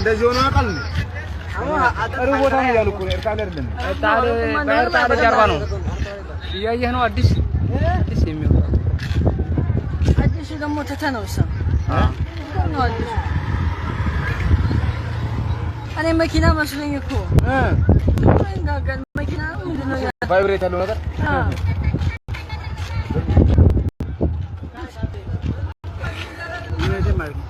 እንደዚህ ሆኖ አቃል ነው አጥሩ ቦታ ነው ያሉ እኮ ኤርታሌ አይደለም ኤርታሌ ጀርባ ነው ያየህ ነው አዲስ የሚወጣ አዲስ ደግሞ ተተነውሳ ነው አዲስ እኔ መኪና መስሎኝ እኮ እንጋገል መኪና ምንድነው ቫይብሬት ያለው ነገር ይሄ ማለት ነው